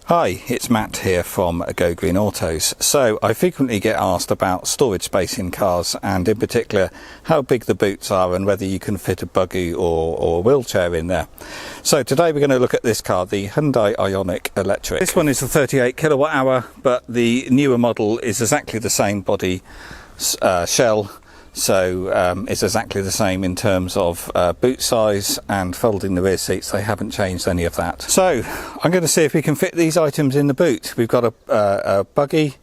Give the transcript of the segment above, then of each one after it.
Hi, it's Matt here from Go Green Autos. So I frequently get asked about storage space in cars, and in particular how big the boots are and whether you can fit a buggy or a wheelchair in there. So today we're going to look at this car, the Hyundai Ioniq Electric. This one is a 38 kilowatt hour, but the newer model is exactly the same body shell. So it's exactly the same in terms of boot size and folding the rear seats. They haven't changed any of that. So I'm going to see if we can fit these items in the boot. We've got a buggy,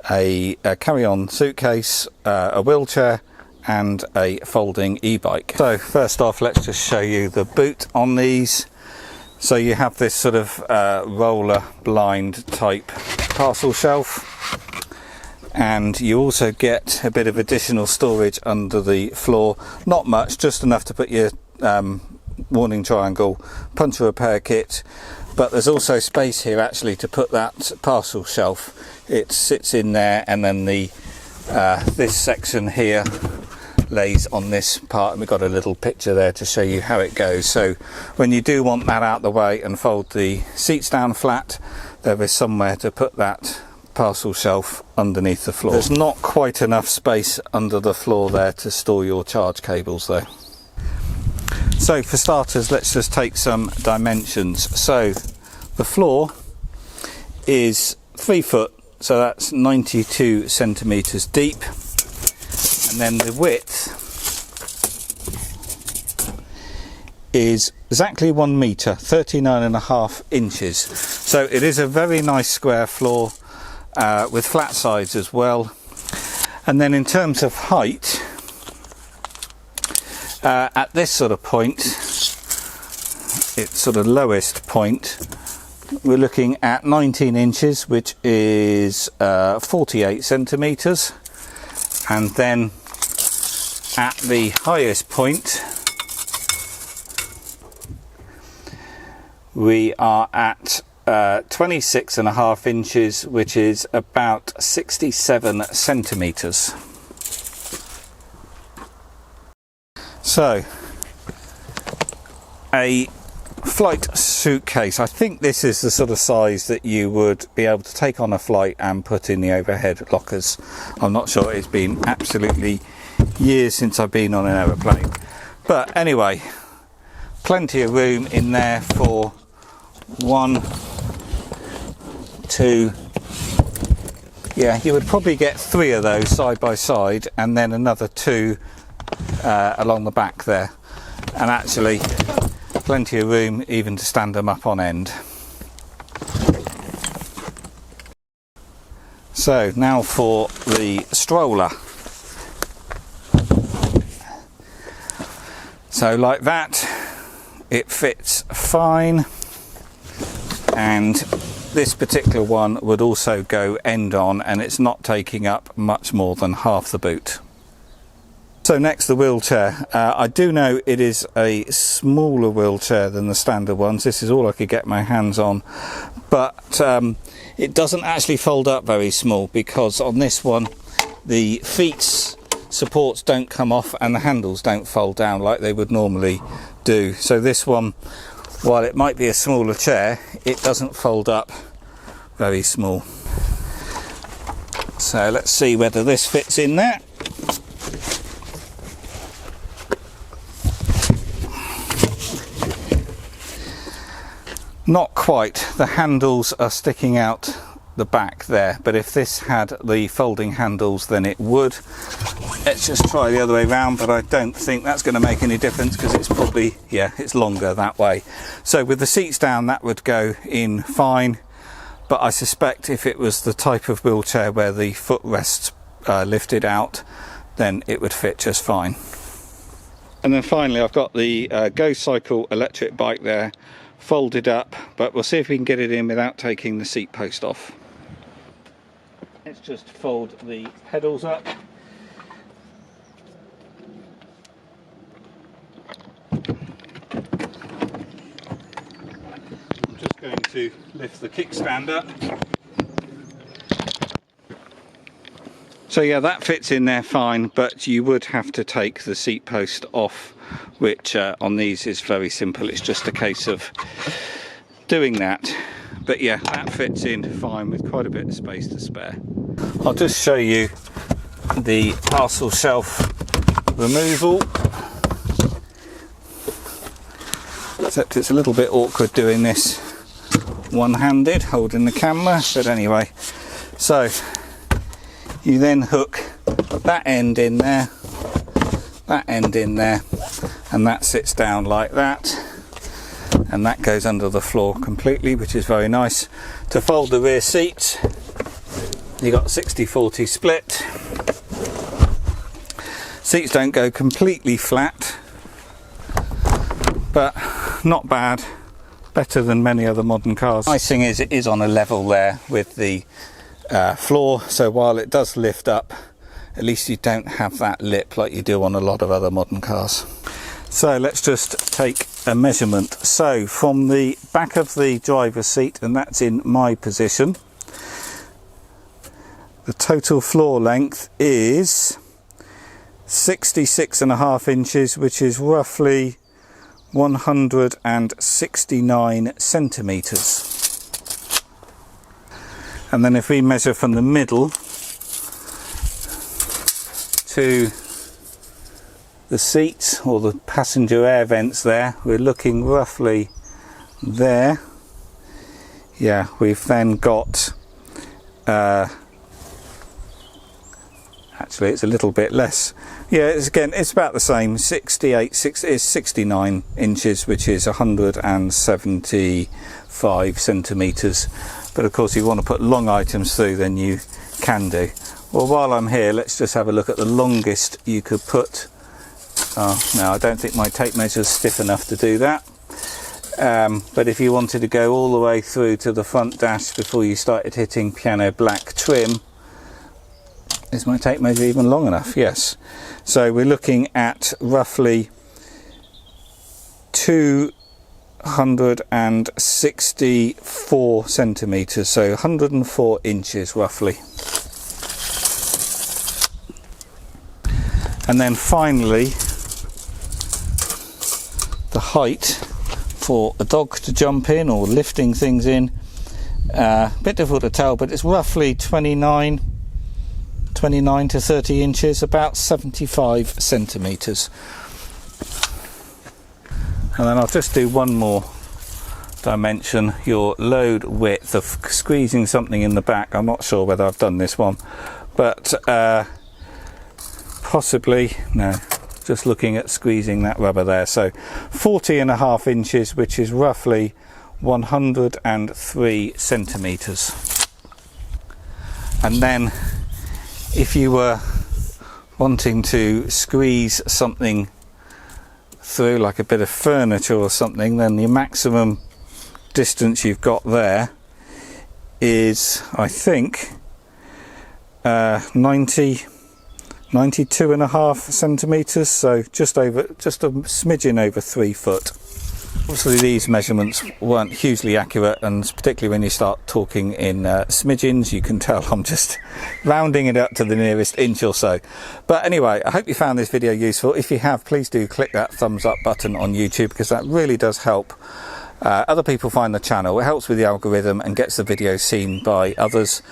a carry-on suitcase, a wheelchair and a folding e-bike. So first off, let's just show you the boot on these. So you have this sort of roller blind type parcel shelf. And you also get a bit of additional storage under the floor. Not much, just enough to put your warning triangle puncture repair kit. But there's also space here actually to put that parcel shelf. It sits in there, and then the this section here lays on this part, and we've got a little picture there to show you how it goes. So when you do want that out the way and fold the seats down flat, there is somewhere to put that parcel shelf underneath the floor. There's not quite enough space under the floor there to store your charge cables though. So for starters, let's just take some dimensions. So the floor is 3 foot, so that's 92 centimeters deep, and then the width is exactly 1 meter, 39.5 inches. So it is a very nice square floor with flat sides as well. And then in terms of height, at this sort of point, its sort of lowest point, we're looking at 19 inches, which is 48 centimeters. And then at the highest point, we are at 26.5 inches, which is about 67 centimeters. So a flight suitcase, I think this is the sort of size that you would be able to take on a flight and put in the overhead lockers. I'm not sure, it's been absolutely years since I've been on an aeroplane, but anyway, plenty of room in there for 1, 2, yeah, you would probably get 3 of those side by side, and then another 2 along the back there, and actually plenty of room even to stand them up on end. So now for the stroller. So like that, it fits fine, and this particular one would also go end on, and it's not taking up much more than half the boot. So next, the wheelchair. I do know it is a smaller wheelchair than the standard ones. This is all I could get my hands on, but it doesn't actually fold up very small, because on this one the feet supports don't come off and the handles don't fold down like they would normally do. So this one, while it might be a smaller chair, it doesn't fold up very small. So let's see whether this fits in there. Not quite. The handles are sticking out the back there, but if this had the folding handles then it would. Let's just try the other way around, but I don't think that's going to make any difference, because it's probably, yeah, it's longer that way. So with the seats down, that would go in fine, but I suspect if it was the type of wheelchair where the footrests lifted out, then it would fit just fine. And then finally, I've got the Go Cycle electric bike there, folded up, but we'll see if we can get it in without taking the seat post off. Let's just fold the pedals up. I'm just going to lift the kickstand up. So yeah, that fits in there fine, but you would have to take the seat post off, which on these is very simple. It's just a case of doing that. But yeah, that fits in fine with quite a bit of space to spare. I'll just show you the parcel shelf removal, except it's a little bit awkward doing this one-handed, holding the camera, but anyway. So you then hook that end in there, that end in there, and that sits down like that, and that goes under the floor completely, which is very nice. To fold the rear seats, you got 60-40 split. Seats don't go completely flat, but not bad, better than many other modern cars. Nice thing is it is on a level there with the floor, so while it does lift up, at least you don't have that lip like you do on a lot of other modern cars. So let's just take a measurement. So from the back of the driver's seat, and that's in my position, the total floor length is 66.5 inches, which is roughly 169 centimeters. And then if we measure from the middle to the seats, or the passenger air vents there, we're looking roughly there. Yeah, we've then got actually it's a little bit less. Yeah, it's about the same. 69 inches, which is 175 centimeters. But of course, if you want to put long items through, then you can do. Well, while I'm here, let's just have a look at the longest you could put. Oh, no, I don't think my tape measure's stiff enough to do that. But if you wanted to go all the way through to the front dash before you started hitting piano black trim, is my tape measure even long enough? Yes. So we're looking at roughly 264 centimeters, so 104 inches roughly. And then finally, the height for a dog to jump in or lifting things in, a bit difficult to tell, but it's roughly 29 to 30 inches, about 75 centimeters. And then I'll just do one more dimension, your load width of squeezing something in the back. I'm not sure whether I've done this one, but possibly, no, just looking at squeezing that rubber there. So 40.5 inches, which is roughly 103 centimeters. And then if you were wanting to squeeze something through, like a bit of furniture or something, then the maximum distance you've got there is, I think, 92.5 centimeters, so just a smidgen over 3 foot. Obviously these measurements weren't hugely accurate, and particularly when you start talking in smidgens, you can tell I'm just rounding it up to the nearest inch or so. But anyway, I hope you found this video useful. If you have, please do click that thumbs up button on YouTube, because that really does help other people find the channel. It helps with the algorithm and gets the video seen by others.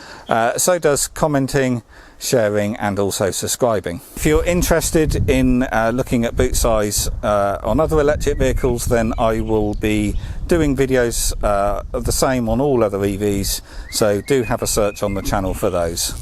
So does commenting, sharing, and also subscribing. If you're interested in looking at boot size on other electric vehicles, then I will be doing videos of the same on all other EVs, so do have a search on the channel for those.